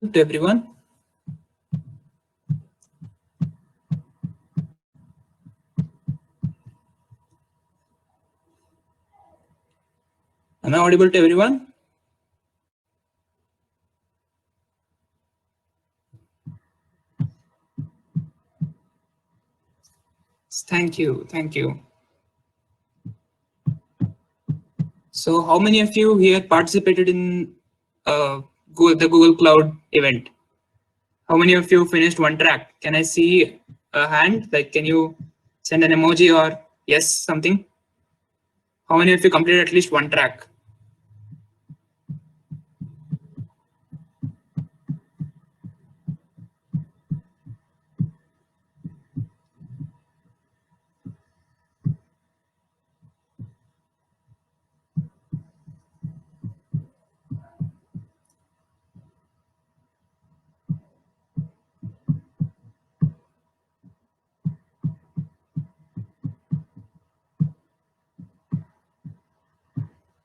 to everyone. Am I audible to everyone? Thank you. Thank you. So, how many of you here participated in the Google Cloud event? How many of you finished one track? Can I see a hand? Like, can you send an emoji or yes, something? How many of you completed at least one track?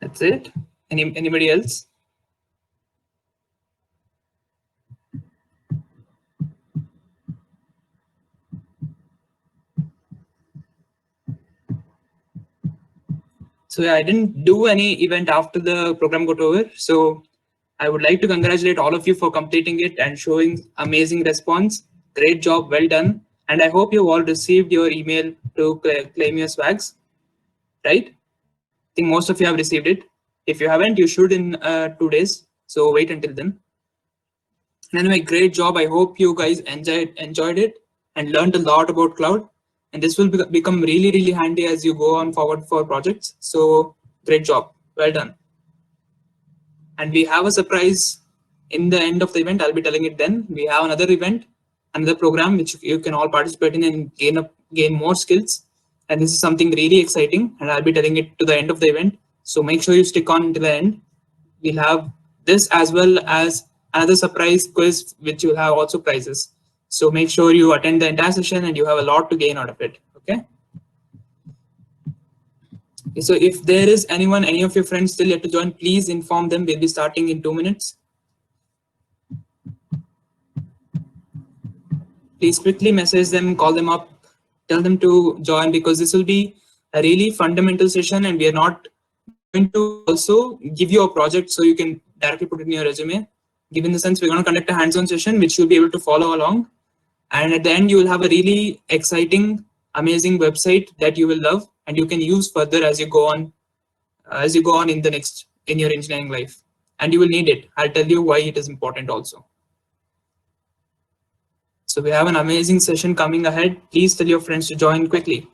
That's it. Anybody else? So yeah, I didn't do any event after the program got over. So I would like to congratulate all of you for completing it and showing amazing response. Great job, well done. And I hope you all received your email to claim your swags, right? I think most of you have received it. If you haven't, you should in 2 days. So wait until then. And anyway, great job. I hope you guys enjoyed it and learned a lot about cloud. And this will become really handy as you go on forward for projects. So great job. Well done. And we have a surprise in the end of the event. I'll be telling it then. We have another event, another program which you can all participate in and gain more skills. And this is something really exciting. And I'll be telling it to the end of the event. So make sure you stick on to the end. We'll have this as well as another surprise quiz, which will have also prizes. So make sure you attend the entire session and you have a lot to gain out of it. Okay. So if there is anyone, any of your friends still yet to join, please inform them. We'll be starting in 2 minutes. Please quickly message them, call them up, tell them to join because this will be a really fundamental session and we are not going to also give you a project so you can directly put it in your resume. Given the sense we're going to conduct a hands-on session which you'll be able to follow along. And at the end, you will have a really exciting, amazing website that you will love and you can use further as you go on in your engineering life. And you will need it. I'll tell you why it is important also. So we have an amazing session coming ahead. Please tell your friends to join quickly.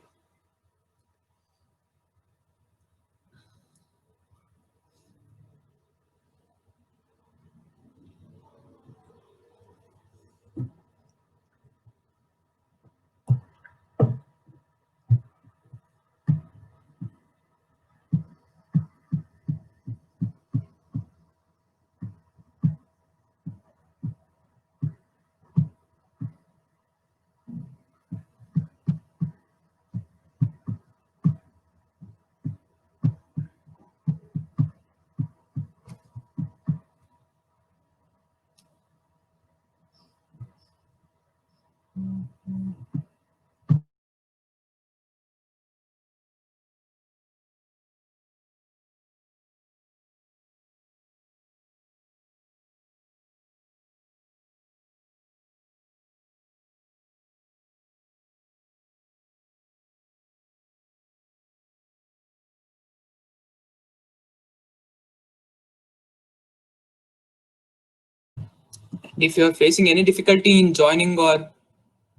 If you're facing any difficulty in joining or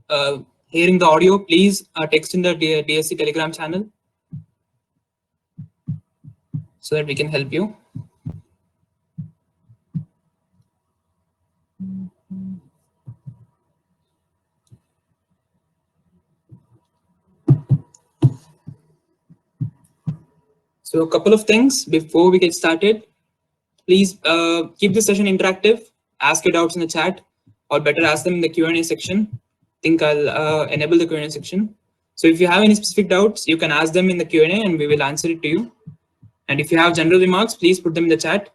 uh, hearing the audio, please text in the DSC Telegram channel so that we can help you. So a couple of things before we get started. Please keep the session interactive. Ask your doubts in the chat, or better ask them in the Q&A section. I think I'll enable the Q&A section. So if you have any specific doubts, you can ask them in the Q&A and we will answer it to you. And if you have general remarks, please put them in the chat.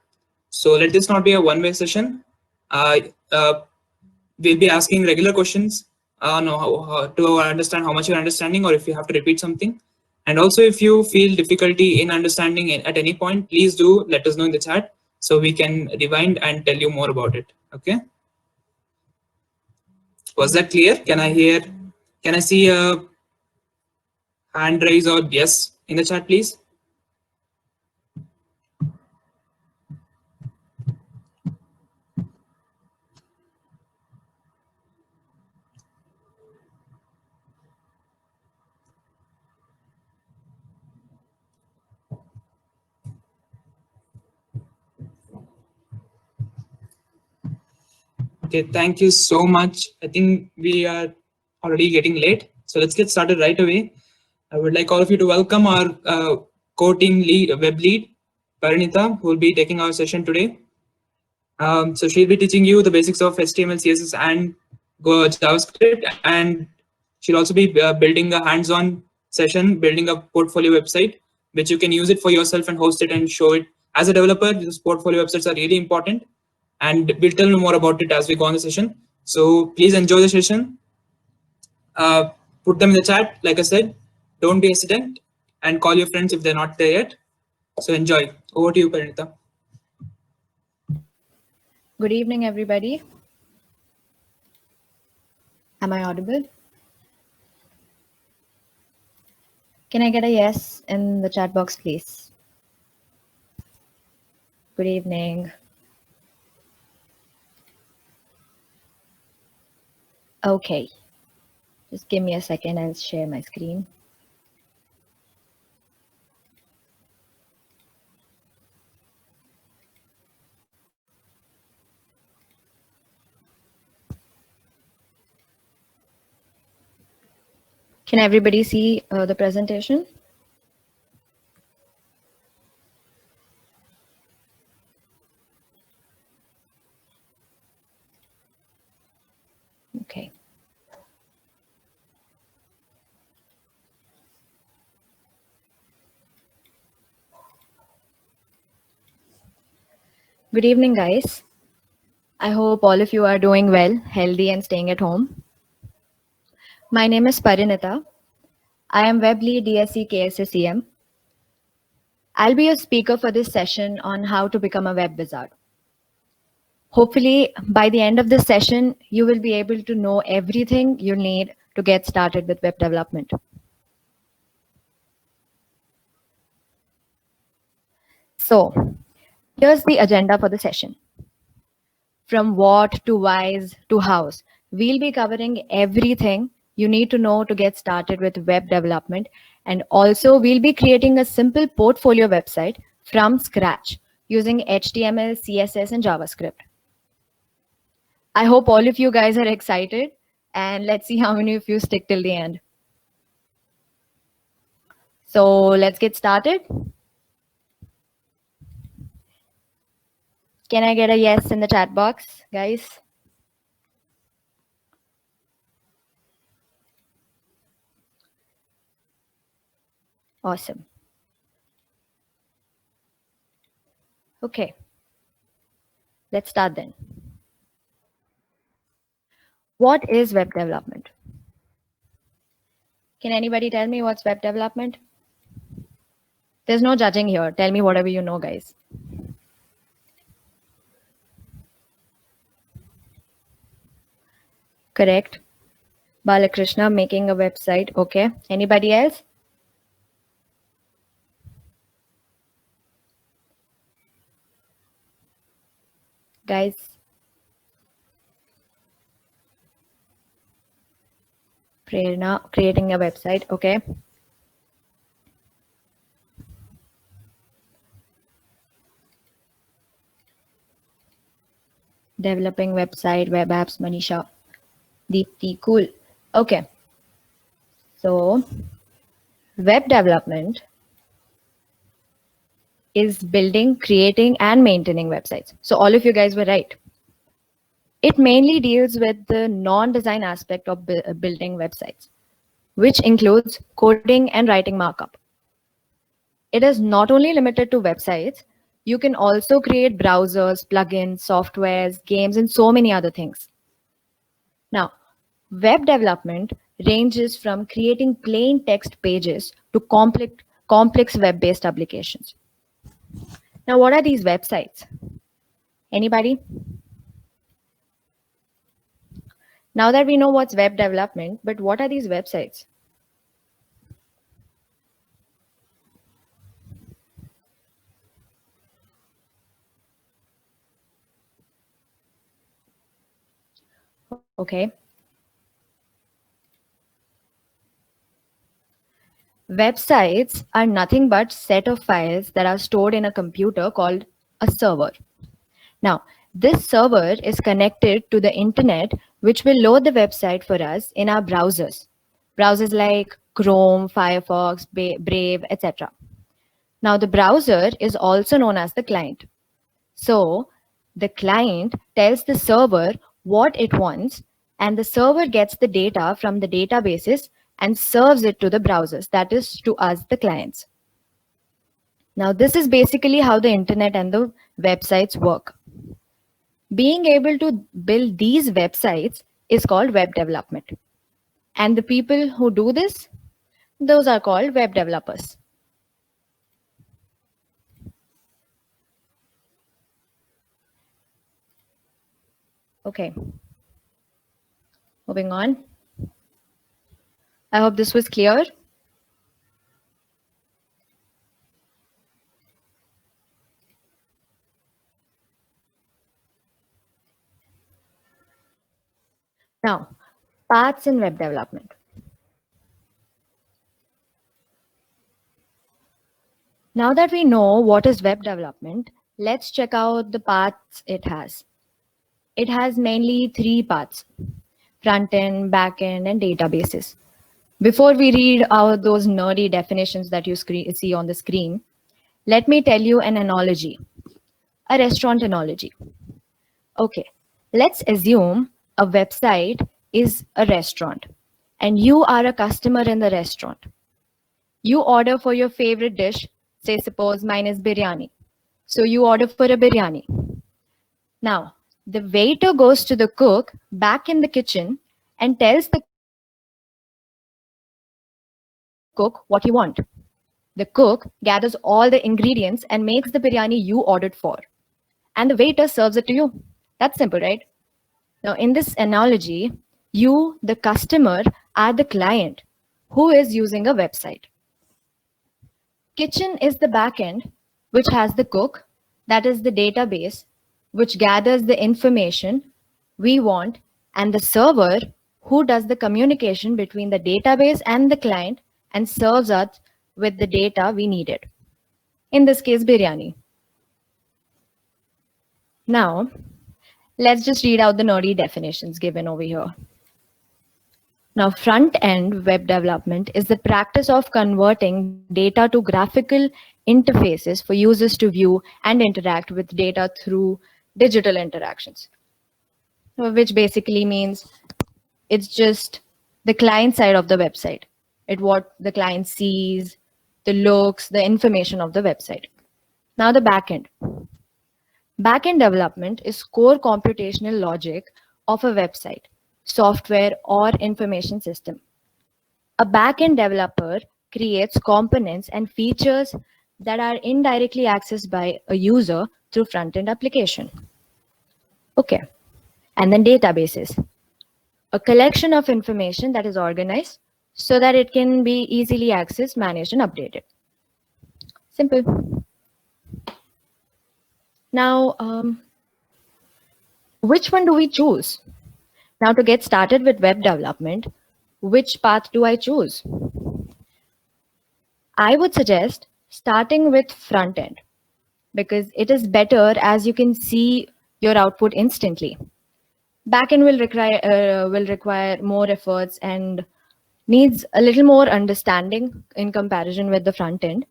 So let this not be a one-way session. we'll be asking regular questions to understand how much you're understanding, or if you have to repeat something. And also, if you feel difficulty in understanding it at any point, please do let us know in the chat so we can rewind and tell you more about it. Okay. Was that clear? Can I see a hand raise or yes in the chat, please? Okay, thank you so much. I think we are already getting late, so let's get started right away. I would like all of you to welcome our core team lead, web lead, Parinita, who will be taking our session today. So she'll be teaching you the basics of HTML, CSS, and JavaScript, and she'll also be building a hands-on session, building a portfolio website, which you can use it for yourself and host it and show it. As a developer, these portfolio websites are really important, and we'll tell you more about it as we go on the session. So please enjoy the session. Put them in the chat, like I said. Don't be hesitant, and call your friends if they're not there yet. So enjoy. Over to you, Parinita. Good evening, everybody. Am I audible? Can I get a yes in the chat box, please? Good evening. Okay. Just give me a second. I'll share my screen. Can everybody see the presentation? Okay. Good evening, guys. I hope all of you are doing well, healthy, and staying at home. My name is Parinita. I am Web Lead DSC KSSEM. I'll be your speaker for this session on how to become a web wizard. Hopefully, by the end of this session, you will be able to know everything you need to get started with web development. So, here's the agenda for the session. From what to whys to hows, we'll be covering everything you need to know to get started with web development. And also, we'll be creating a simple portfolio website from scratch using HTML, CSS, and JavaScript. I hope all of you guys are excited, and let's see how many of you stick till the end. So let's get started. Can I get a yes in the chat box, guys? Awesome. Okay. Let's start then. What is web development? Can anybody tell me what's web development? There's no judging here. Tell me whatever you know, guys. Correct. Balakrishna making a website. Okay. Anybody else? Guys. Prerna creating a website. Okay. Developing website, web apps, Manisha. Deepti, cool. Okay. So, web development is building, creating, and maintaining websites. So all of you guys were right. It mainly deals with the non-design aspect of building websites, which includes coding and writing markup. It is not only limited to websites. You can also create browsers, plugins, softwares, games, and so many other things. Now, web development ranges from creating plain text pages to complex web-based applications. Now, what are these websites? Anybody? Now that we know what's web development, but what are these websites? Okay. Websites are nothing but set of files that are stored in a computer called a server. Now, this server is connected to the internet, which will load the website for us in our browsers. Browsers like Chrome, Firefox, Brave, etc. Now, the browser is also known as the client. So, the client tells the server what it wants, and the server gets the data from the databases and serves it to the browsers, that is, to us, the clients. Now, this is basically how the internet and the websites work. Being able to build these websites is called web development. And the people who do this, those are called web developers. Okay, moving on. I hope this was clear. Now, paths in web development. Now that we know what is web development, let's check out the paths it has. It has mainly three paths: front end, back end, and databases. Before we read out those nerdy definitions that you see on the screen, let me tell you an analogy, a restaurant analogy. Okay, let's assume a website is a restaurant and you are a customer in the restaurant. You order for your favorite dish, say suppose mine is biryani. So you order for a biryani. Now, the waiter goes to the cook back in the kitchen and tells the cook what he wants. The cook gathers all the ingredients and makes the biryani you ordered for. And the waiter serves it to you. That's simple, right? Now, in this analogy, you, the customer, are the client who is using a website. Kitchen is the back end, which has the cook, that is the database, which gathers the information we want, and the server, who does the communication between the database and the client and serves us with the data we needed. In this case, biryani. Now, let's just read out the nerdy definitions given over here. Now, front-end web development is the practice of converting data to graphical interfaces for users to view and interact with data through digital interactions, which basically means it's just the client side of the website. It's what the client sees, the looks, the information of the website. Now, the backend. Backend development is core computational logic of a website, software, or information system. A backend developer creates components and features that are indirectly accessed by a user through front-end application. Okay, and then databases. A collection of information that is organized so that it can be easily accessed, managed, and updated. Simple. Now, which one do we choose? Now, to get started with web development, which path do I choose? I would suggest starting with front end because it is better as you can see your output instantly. Backend will require more efforts and needs a little more understanding in comparison with the front end.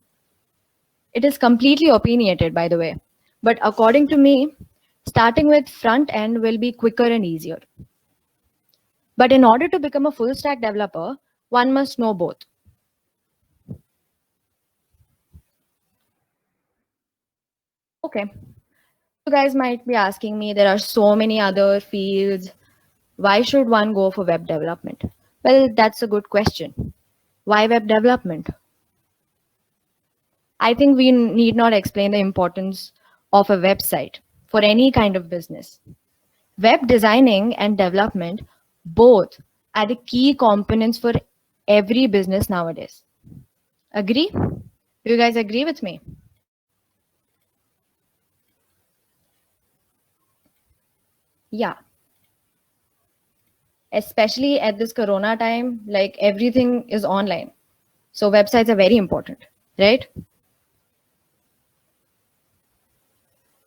It is completely opinionated, by the way, but according to me, starting with front end will be quicker and easier. But in order to become a full stack developer, one must know both. Okay. You guys might be asking me, there are so many other fields. Why should one go for web development? Well, that's a good question. Why web development? I think we need not explain the importance of a website for any kind of business. Web designing and development both are the key components for every business nowadays. Agree? Do you guys agree with me? Yeah. Especially at this corona time, like everything is online. So websites are very important, right?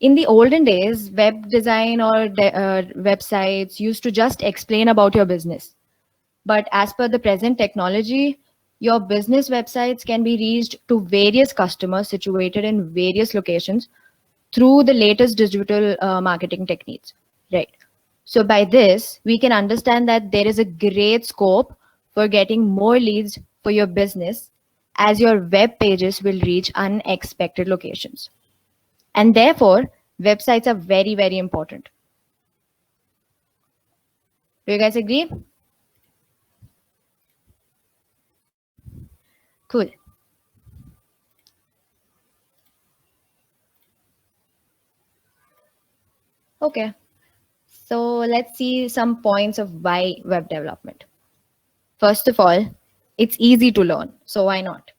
In the olden days, web design or websites used to just explain about your business. But as per the present technology, your business websites can be reached to various customers situated in various locations through the latest digital marketing techniques. Right. So by this, we can understand that there is a great scope for getting more leads for your business as your web pages will reach unexpected locations. And therefore, websites are very, very important. Do you guys agree? Cool. Okay. So let's see some points of why web development. First of all, it's easy to learn. So why not?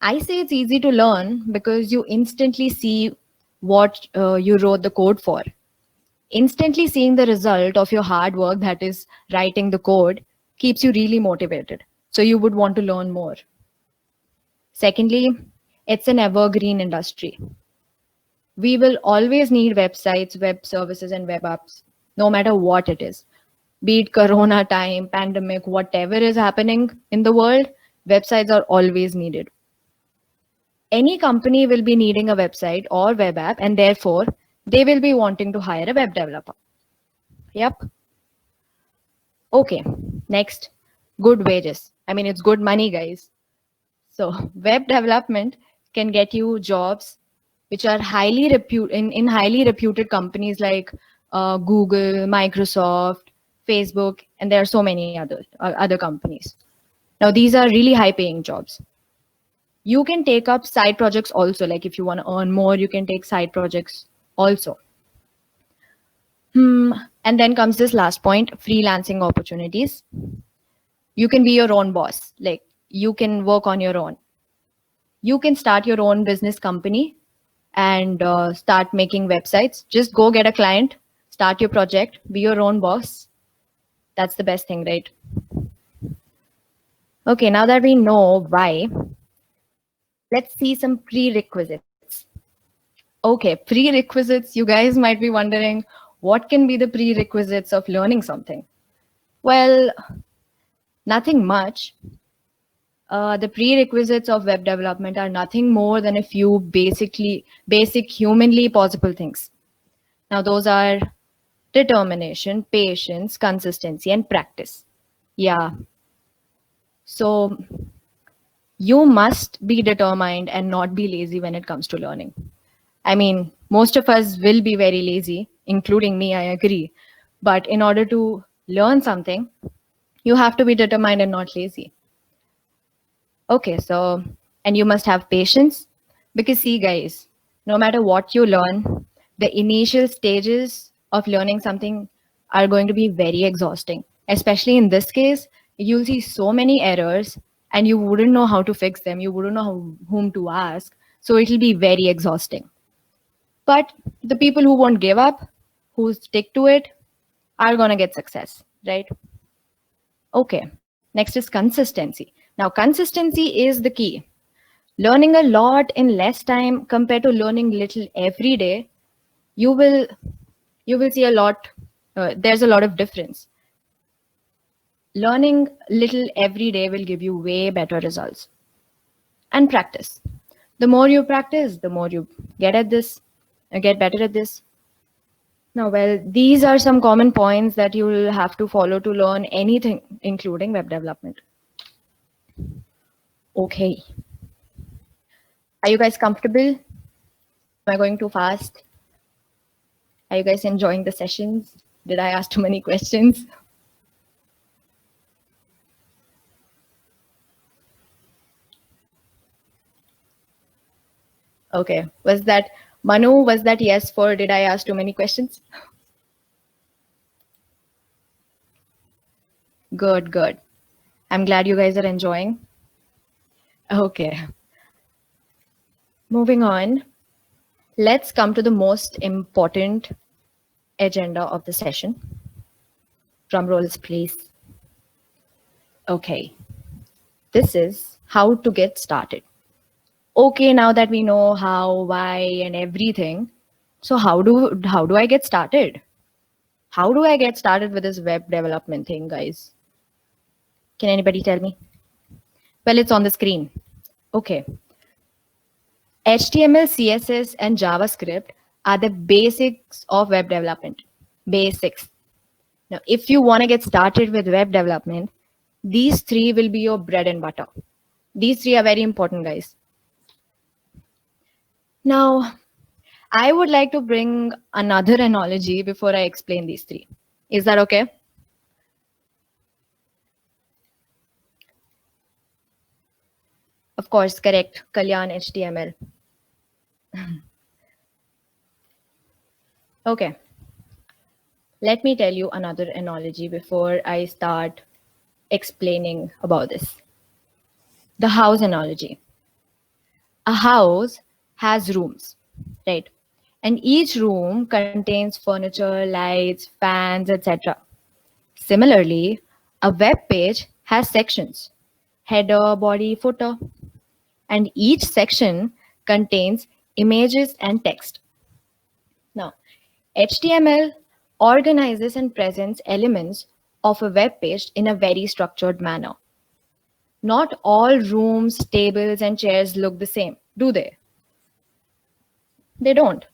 I say it's easy to learn because you instantly see what you wrote the code for. Instantly seeing the result of your hard work, that is writing the code, keeps you really motivated. So you would want to learn more. Secondly, it's an evergreen industry. We will always need websites, web services, and web apps, no matter what it is. Be it corona time, pandemic, whatever is happening in the world, websites are always needed. Any company will be needing a website or web app, and therefore they will be wanting to hire a web developer. Yep. Okay. Next, good wages. I mean, it's good money, guys. So, web development can get you jobs which are in highly reputed companies like Google, Microsoft, Facebook, and there are so many other companies. Now, these are really high paying jobs. You can take up side projects also. Like if you want to earn more, you can take side projects also. And then comes this last point, freelancing opportunities. You can be your own boss. Like you can work on your own. You can start your own business company and start making websites. Just go get a client, start your project, be your own boss. That's the best thing, right? Okay, now that we know why, let's see some prerequisites. Okay, prerequisites. You guys might be wondering what can be the prerequisites of learning something? Well, nothing much. The prerequisites of web development are nothing more than a few basic humanly possible things. Now, those are determination, patience, consistency, and practice. Yeah. So you must be determined and not be lazy when it comes to learning. I mean, most of us will be very lazy, including me, I agree. But in order to learn something, you have to be determined and not lazy. Okay, so, and you must have patience because, see, guys, no matter what you learn, the initial stages of learning something are going to be very exhausting. Especially in this case, you'll see so many errors and you wouldn't know how to fix them. You wouldn't know whom to ask. So it'll be very exhausting. But the people who won't give up, who stick to it, are going to get success, right? Okay, next is consistency. Now, consistency is the key. Learning a lot in less time compared to learning little every day, you will you will see a lot. There's a lot of difference. Learning little every day will give you way better results. And practice. The more you practice, the more you get at this, get better at this. Now, well, these are some common points that you will have to follow to learn anything, including web development. Okay. Are you guys comfortable? Am I going too fast? Are you guys enjoying the sessions? Did I ask too many questions? Okay. Was that Manu? Was that yes for did I ask too many questions? Good, good. I'm glad you guys are enjoying. Okay. Moving on. Let's come to the most important agenda of the session. Drum rolls, please. Okay. This is how to get started. Okay, now that we know how, why, and everything, so how do I get started? How do I get started with this web development thing, guys? Can anybody tell me? Well, it's on the screen. Okay. HTML, CSS, and JavaScript are the basics of web development. Basics. Now, if you want to get started with web development, these three will be your bread and butter. These three are very important, guys. Now, I would like to bring another analogy before I explain these three. Is that okay? Of course, correct. Kalyan HTML. Okay. Let me tell you another analogy before I start explaining about this. The house analogy. A house has rooms, right? And each room contains furniture, lights, fans, etc. Similarly, a web page has sections: header, body, footer, and each section contains images and text. Now, HTML organizes and presents elements of a web page in a very structured manner. Not all rooms, tables, and chairs look the same, do they? They don't.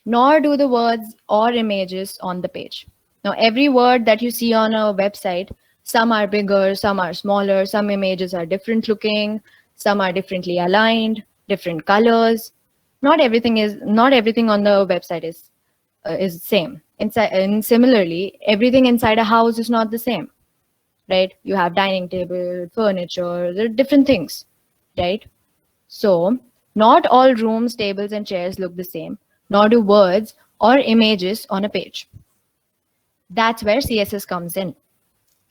Nor do the words or images on the page. Now, every word that you see on a website, some are bigger, some are smaller, some images are different looking, some are differently aligned, different colors. Not everything on the website is same. And similarly, everything inside a house is not the same, right? You have dining table, furniture, there are different things, right? So, not all rooms, tables, and chairs look the same, nor do words or images on a page. That's where CSS comes in.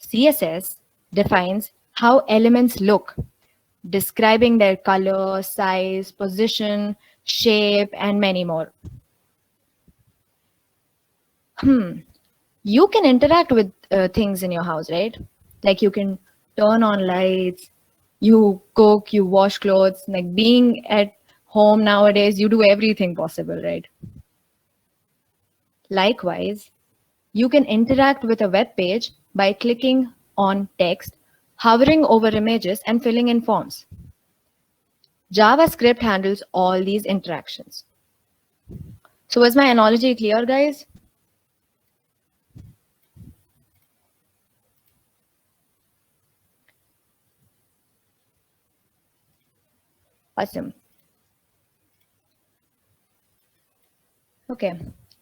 CSS defines how elements look, describing their color, size, position, shape, and many more. You can interact with things in your house, right? Like you can turn on lights, you cook, you wash clothes. Like being at home nowadays, you do everything possible, right? Likewise, you can interact with a web page by clicking on text, hovering over images, and filling in forms. JavaScript handles all these interactions. So is my analogy clear, guys? Awesome. Okay,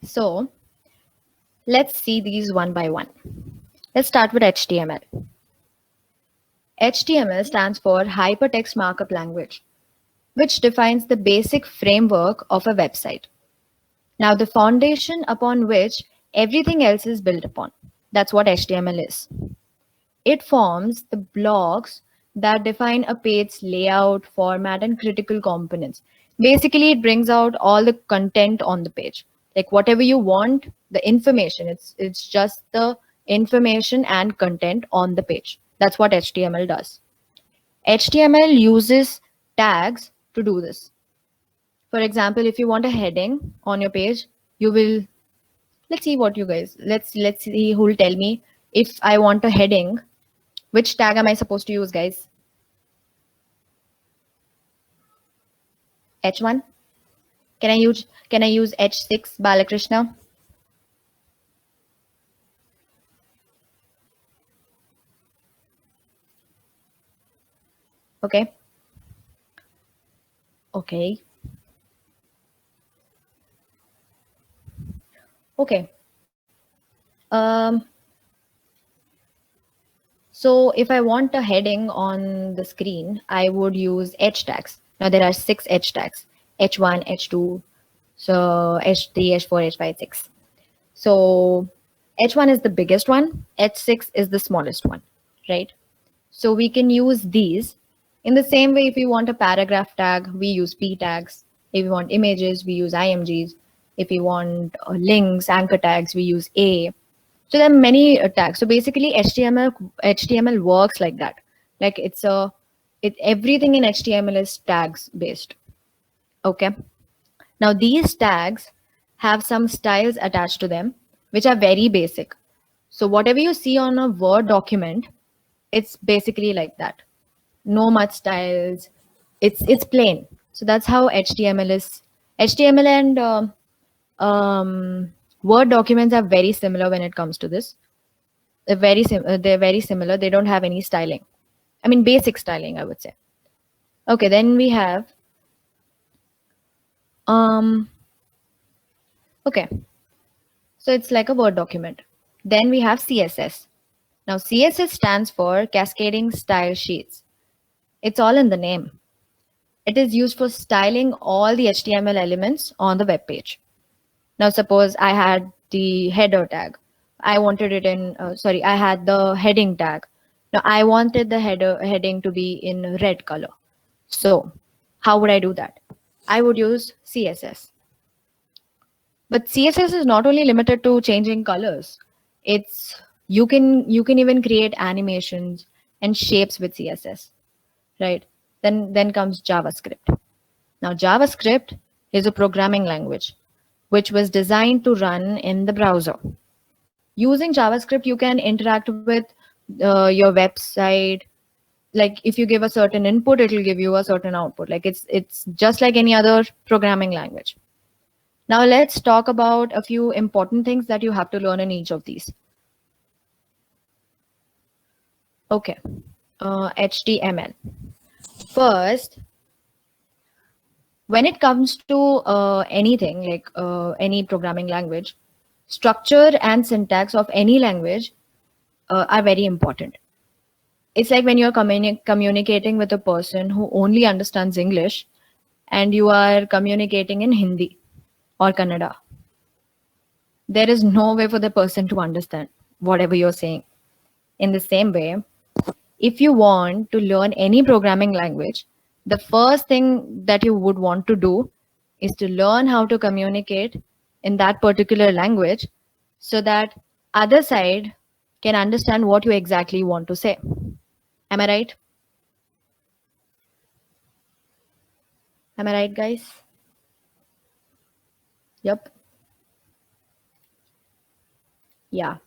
so let's see these one by one. Let's start with HTML. HTML stands for Hypertext Markup Language, which defines the basic framework of a website. Now, the foundation upon which everything else is built upon. That's what HTML is. It forms the blocks that define a page's layout, format, and critical components. Basically, it brings out all the content on the page. Like whatever you want, the information, it's just the information and content on the page. That's what HTML does. HTML uses tags to do this. For example, if you want a heading on your page, you will let's see what you guys let's see who will tell me if I want a heading, which tag am I supposed to use, guys? H1? Can I use H6 Balakrishna? Okay. Okay. Okay. Um, so if I want a heading on the screen, I would use H tags. Now there are 6 H tags: H1, H2, so H3, H4, H5, H6. So H1 is the biggest one, H6 is the smallest one, right? So we can use these in the same way. If we want a paragraph tag, we use P tags. If we want images, we use IMGs. If we want links, anchor tags, we use A. So there are many tags. So basically, HTML works like that. Like everything in HTML is tags based. Okay. Now these tags have some styles attached to them, which are very basic. So whatever you see on a Word document, it's basically like that. No much styles. It's plain. So that's how HTML is. HTML and Word documents are very similar when it comes to this. They're very similar. They don't have any styling. I mean, basic styling, I would say. Okay, then we have um. Okay, so it's like a Word document. Then we have CSS. Now CSS stands for Cascading Style Sheets. It's all in the name. It is used for styling all the HTML elements on the web page. Now, suppose I had the header tag. I wanted it in, sorry, I had the heading tag. Now, I wanted the heading to be in red color. So, how would I do that? I would use CSS. But CSS is not only limited to changing colors. It's you can even create animations and shapes with CSS, right? Then comes JavaScript. Now, JavaScript is a programming language which was designed to run in the browser. Using JavaScript, you can interact with your website. Like if you give a certain input, it will give you a certain output. Like it's just like any other programming language. Now let's talk about a few important things that you have to learn in each of these. Okay, HTML. First, when it comes to anything like any programming language, structure and syntax of any language are very important. It's like when you're communicating with a person who only understands English and you are communicating in Hindi or Kannada. There is no way for the person to understand whatever you're saying. In the same way, if you want to learn any programming language, the first thing that you would want to do is to learn how to communicate in that particular language so that other side can understand what you exactly want to say. Am I right? Am I right, guys? Yep. Yeah.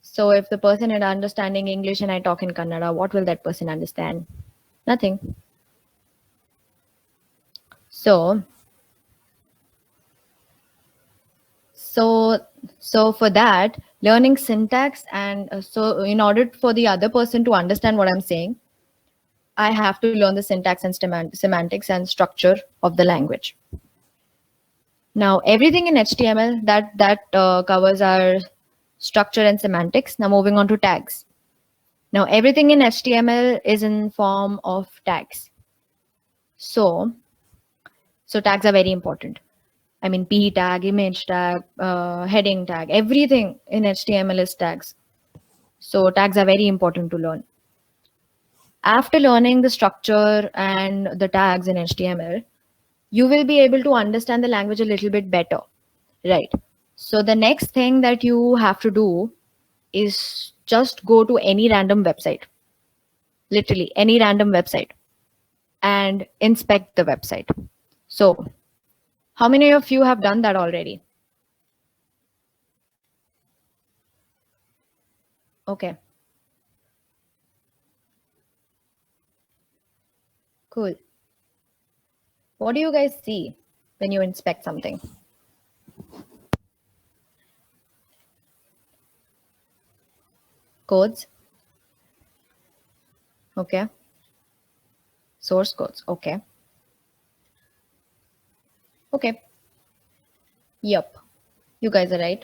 So if the person is understanding English and I talk in Kannada, what will that person understand? Nothing. So, so, so for that, learning syntax and so in order for the other person to understand what I'm saying, I have to learn the syntax and semantics and structure of the language. Now, everything in HTML that covers our structure and semantics. Now, moving on to tags. Now, everything in HTML is in form of tags. So tags are very important. I mean, P tag, image tag, heading tag, everything in HTML is tags. So tags are very important to learn. After learning the structure and the tags in HTML, you will be able to understand the language a little bit better, right? So the next thing that you have to do is just go to any random website, literally any random website, and inspect the website. So how many of you have done that already? Okay, cool. What do you guys see when you inspect something? Codes. Okay. Source codes. Okay. Okay. Yep, you guys are right.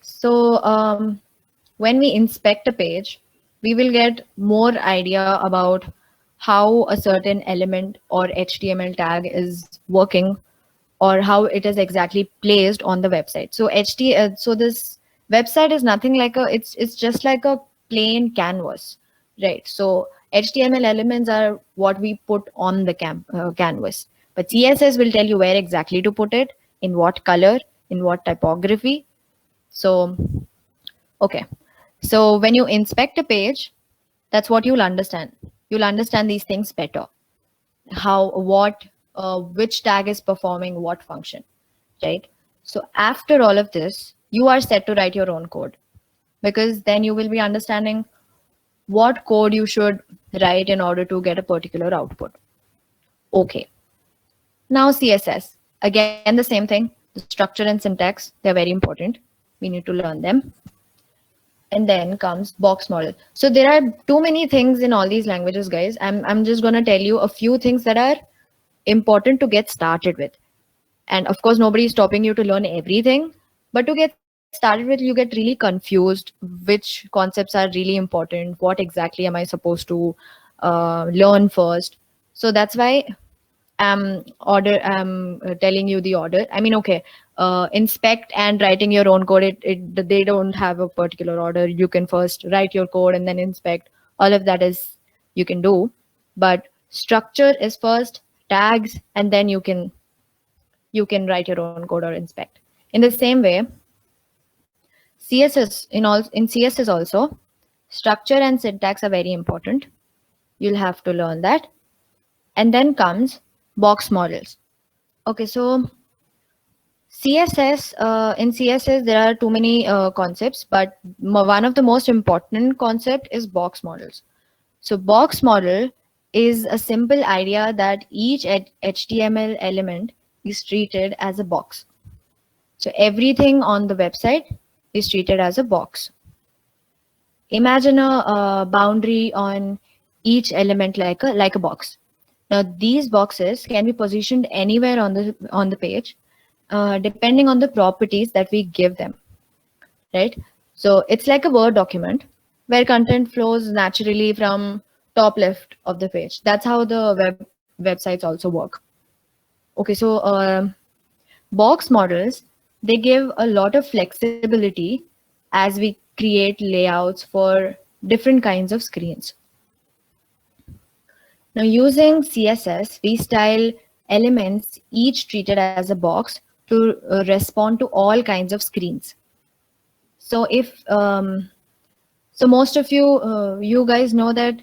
So when we inspect a page, we will get more idea about how a certain element or HTML tag is working, or how it is exactly placed on the website. So so this website is nothing like a, it's just like a plain canvas, right? So HTML elements are what we put on the canvas, but CSS will tell you where exactly to put it, in what color, in what typography. So okay, so when you inspect a page, that's what you'll understand. You'll understand these things better. How, what, which tag is performing what function, right? So after all of this, you are set to write your own code, because then you will be understanding what code you should write in order to get a particular output. Okay. Now CSS. Again, the same thing. The structure and syntax, they're very important. We need to learn them. And then comes box model. So there are too many things in all these languages, guys. I'm just going to tell you a few things that are important to get started with. And of course, nobody is stopping you to learn everything. But to get started with, you get really confused which concepts are really important. What exactly am I supposed to learn first? So that's why I'm telling you the order. I mean, okay, inspect and writing your own code, they don't have a particular order. You can first write your code and then inspect. All of that is you can do, but structure is first, tags, and then you can write your own code or inspect. In the same way, CSS, in CSS also, structure and syntax are very important. You'll have to learn that. And then comes box models. Okay, so CSS, in CSS, there are too many concepts, but one of the most important concept is box models. So box model is a simple idea that each HTML element is treated as a box. So everything on the website is treated as a box. Imagine a boundary on each element like a box. Now these boxes can be positioned anywhere on the page, depending on the properties that we give them, right? So it's like a Word document where content flows naturally from top left of the page. That's how the websites also work. Okay, so box models, they give a lot of flexibility as we create layouts for different kinds of screens. Now using CSS, we style elements each treated as a box to respond to all kinds of screens. So so most of you guys know that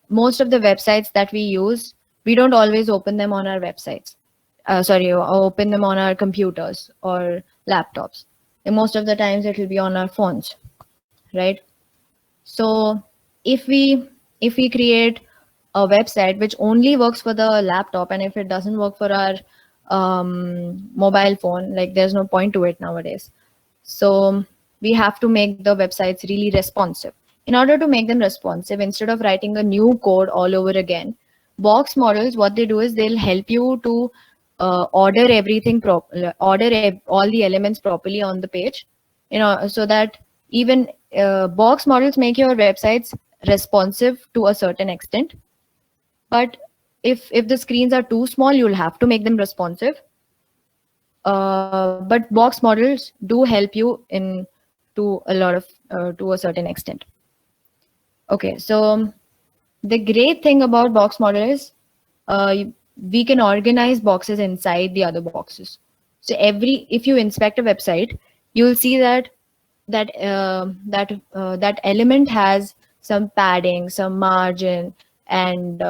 most of the websites that we use, we don't always open them on our websites. Sorry, open them on our computers or laptops. And most of the times it will be on our phones, right? So if we create a website which only works for the laptop, and if it doesn't work for our mobile phone, like there's no point to it nowadays. So we have to make the websites really responsive. In order to make them responsive, instead of writing a new code all over again, box models, what they do is they'll help you to order everything all the elements properly on the page, so that even box models make your websites responsive to a certain extent. But if the screens are too small, you'll have to make them responsive. But box models do help you in to a certain extent. Okay, so the great thing about box model is we can organize boxes inside the other boxes. So if you inspect a website, you'll see that element has some padding, some margin, and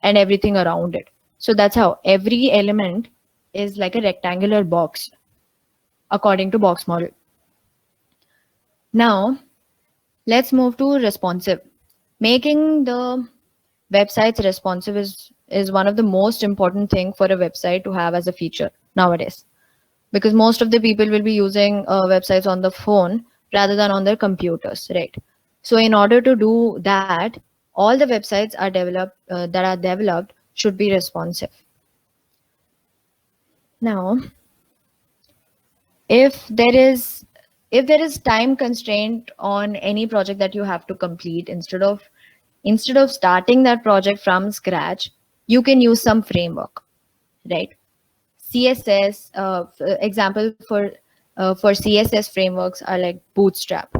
everything around it. So that's how every element is like a rectangular box according to box model. Now let's move to responsive. Making the websites responsive is one of the most important thing for a website to have as a feature nowadays, because most of the people will be using websites on the phone rather than on their computers, right? So in order to do that, all the websites are developed should be responsive. Now, if there is time constraint on any project that you have to complete, instead of starting that project from scratch, you can use some framework, right? CSS, example for CSS frameworks are like Bootstrap,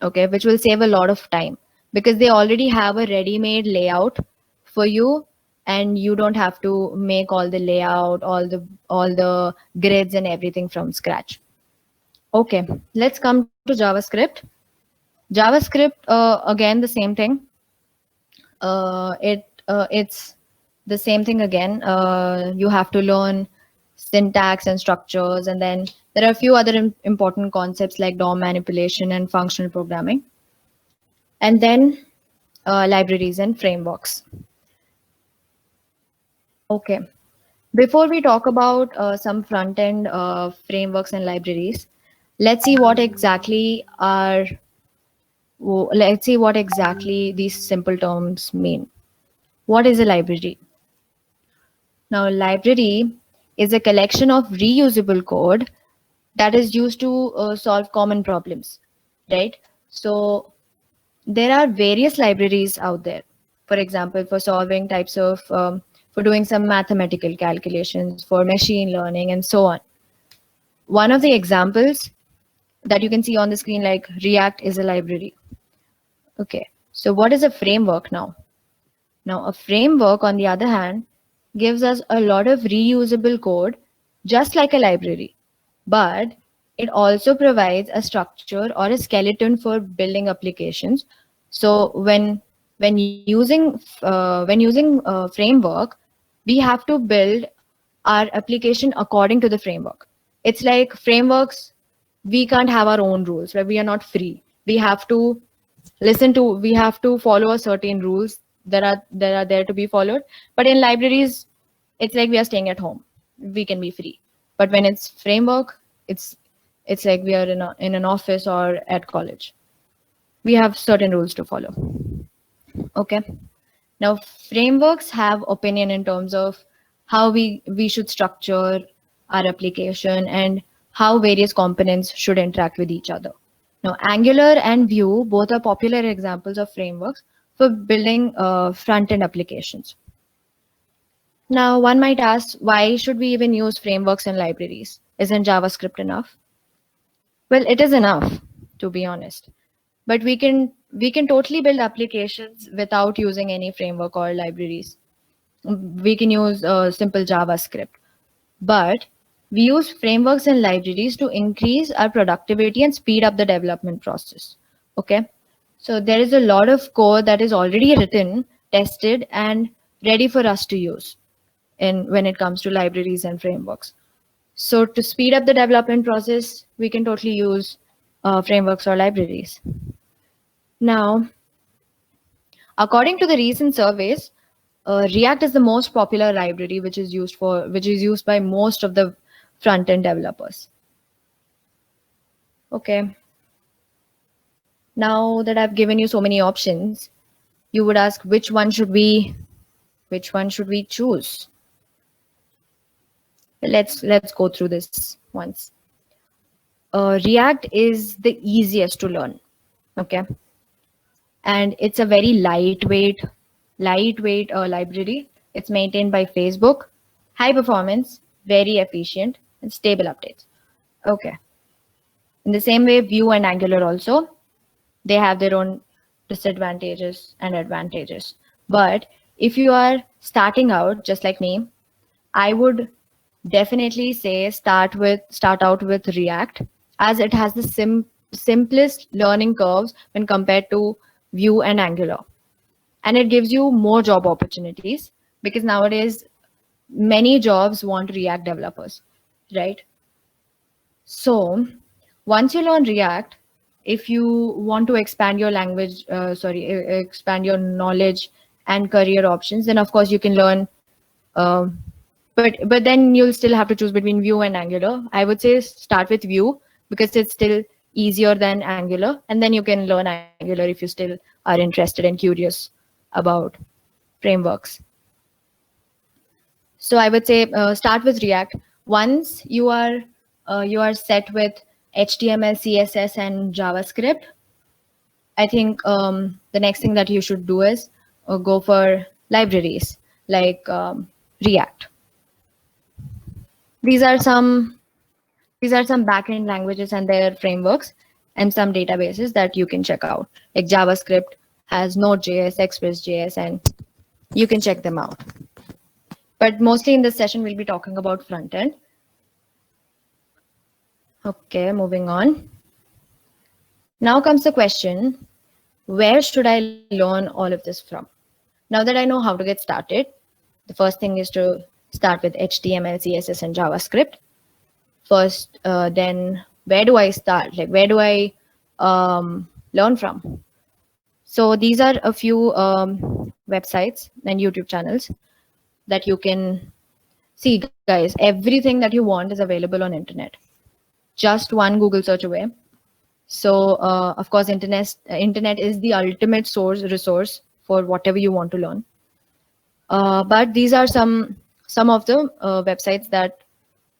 okay, which will save a lot of time because they already have a ready-made layout for you, and you don't have to make all the layout, all the grids and everything from scratch. Okay, let's come to JavaScript. JavaScript, again, the same thing. It's the same thing again. You have to learn syntax and structures, and then there are a few other important concepts like DOM manipulation and functional programming, and then libraries and frameworks. Okay. Before we talk about some front end frameworks and libraries, let's see what exactly are let's see what exactly these simple terms mean. What is a library? Now, library is a collection of reusable code that is used to solve common problems, right? So there are various libraries out there. For example, for solving types of, for doing some mathematical calculations, for machine learning, and so on. One of the examples that you can see on the screen, like React, is a library. Okay, so what is a framework now? Now, a framework, on the other hand, gives us a lot of reusable code, just like a library, but it also provides a structure or a skeleton for building applications. So when using framework, we have to build our application according to the framework. It's like frameworks, we can't have our own rules, right? We are not free. We have to follow a certain rules that are there to be followed. But in libraries, it's like we are staying at home. We can be free. But when it's framework, it's like we are in an office or at college. We have certain rules to follow. Okay. Now, frameworks have opinion in terms of how we should structure our application and how various components should interact with each other. Now, Angular and Vue both are popular examples of frameworks for building front-end applications. Now, one might ask, why should we even use frameworks and libraries? Isn't JavaScript enough? Well, it is enough, to be honest. But we can totally build applications without using any framework or libraries. We can use simple JavaScript. But we use frameworks and libraries to increase our productivity and speed up the development process. Okay. So there is a lot of code that is already written, tested, and ready for us to use when it comes to libraries and frameworks. So to speed up the development process, we can totally use frameworks or libraries. Now, according to the recent surveys, React is the most popular library which is used by most of the front end developers. Okay. Now that I've given you so many options, you would ask which one should we choose? Let's go through this once. React is the easiest to learn. Okay. And it's a very lightweight library. It's maintained by Facebook, high performance, very efficient, and stable updates. Okay. In the same way, Vue and Angular also, they have their own disadvantages and advantages. But if you are starting out, just like me, I would definitely say start out with React, as it has the simplest learning curves when compared to Vue and Angular. And it gives you more job opportunities because nowadays many jobs want React developers, right? So once you learn React, if you want to expand your expand your knowledge and career options, then of course you can learn. Uh, but then you'll still have to choose between Vue and Angular. I would say start with Vue because it's still easier than Angular, and then you can learn Angular if you still are interested and curious about frameworks. So I would say start with React. Once you are set with HTML, CSS, and JavaScript, I think the next thing that you should do is go for libraries like React. These are some backend languages and their frameworks, and some databases that you can check out. Like JavaScript has Node.js, Express.js, and you can check them out. But mostly in this session, we'll be talking about front end. Okay, moving on. Now comes the question, where should I learn all of this from? Now that I know how to get started, the first thing is to start with HTML, CSS, and JavaScript. First, then where do I start? Like, where do I learn from? So these are a few websites and YouTube channels that you can see, guys. Everything that you want is available on internet. Just one Google search away. So of course, internet is the ultimate resource for whatever you want to learn. But these are some of the websites that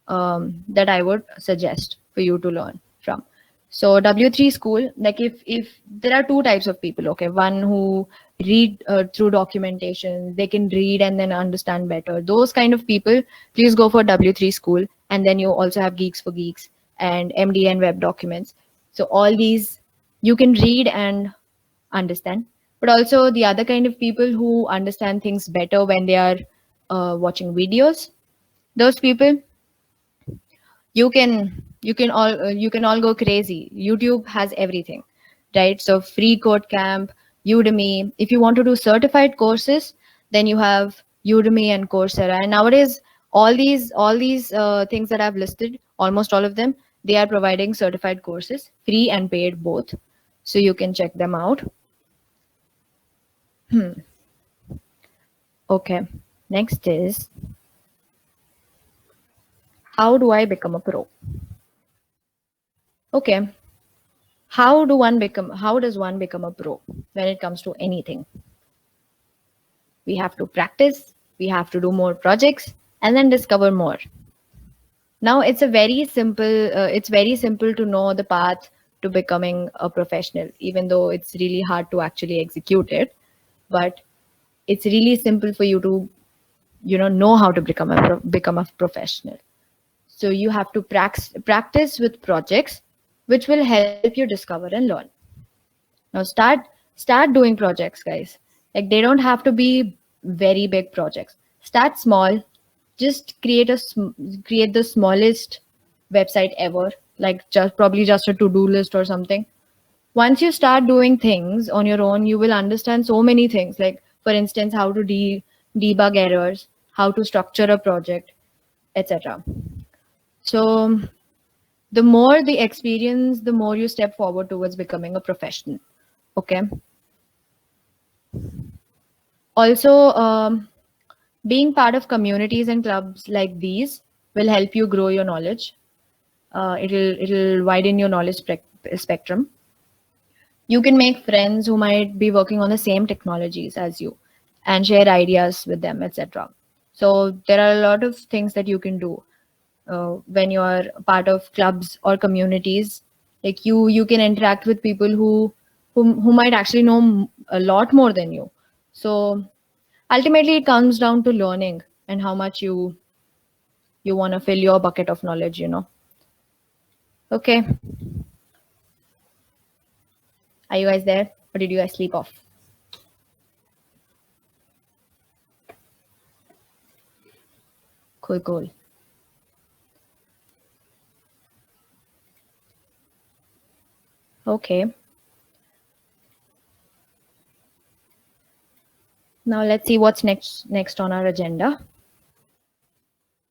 I would suggest for you to learn from. So W3 School, like if there are two types of people, okay, one who read through documentation, they can read and then understand better. Those kind of people, please go for W3 School. And then you also have Geeks for Geeks and MDN Web Documents. So all these you can read and understand. But also the other kind of people who understand things better when they are watching videos, those people, you can all go crazy. YouTube has everything, right? So Free Code Camp, Udemy. If you want to do certified courses, then you have Udemy and Coursera. And nowadays, all these things that I've listed, almost all of them, they are providing certified courses, free and paid both. So you can check them out. Okay, next is, how do I become a pro? Okay, how does one become a pro when it comes to anything? We have to practice, we have to do more projects, and then discover more. Now it's very simple to know the path to becoming a professional, even though it's really hard to actually execute it. But it's really simple for you to know how to become a professional. So you have to practice with projects, which will help you discover and learn. Now start doing projects, guys. Like, they don't have to be very big projects. Start small. Just create the smallest website ever, like probably just a to-do list or something. Once you start doing things on your own, you will understand so many things. Like, for instance, how to debug errors, how to structure a project, etc. So the more the experience, the more you step forward towards becoming a professional. Okay. Also, being part of communities and clubs like these will help you grow your knowledge. It'll widen your knowledge spectrum. You can make friends who might be working on the same technologies as you and share ideas with them, etc. So there are a lot of things that you can do when you are part of clubs or communities. Like, you can interact with people who might actually know a lot more than you. So ultimately, it comes down to learning and how much you want to fill your bucket of knowledge. Okay. Are you guys there, or did you guys sleep off? Cool. Okay. Now let's see what's next on our agenda.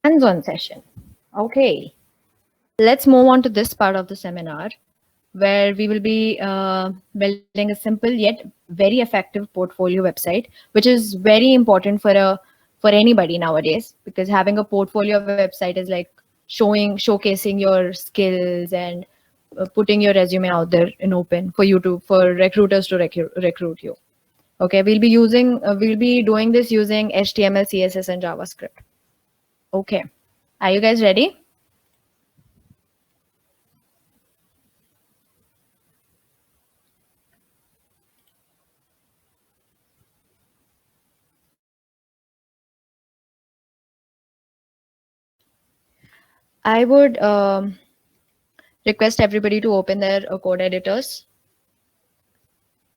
Hands-on session. Okay. Let's move on to this part of the seminar, where we will be building a simple yet very effective portfolio website, which is very important for anybody nowadays, because having a portfolio website is like showcasing your skills and putting your resume out there in open for recruiters to recruit you. Okay, we'll be doing this using HTML, CSS, and JavaScript. Okay. Are you guys ready? I would request everybody to open their code editors.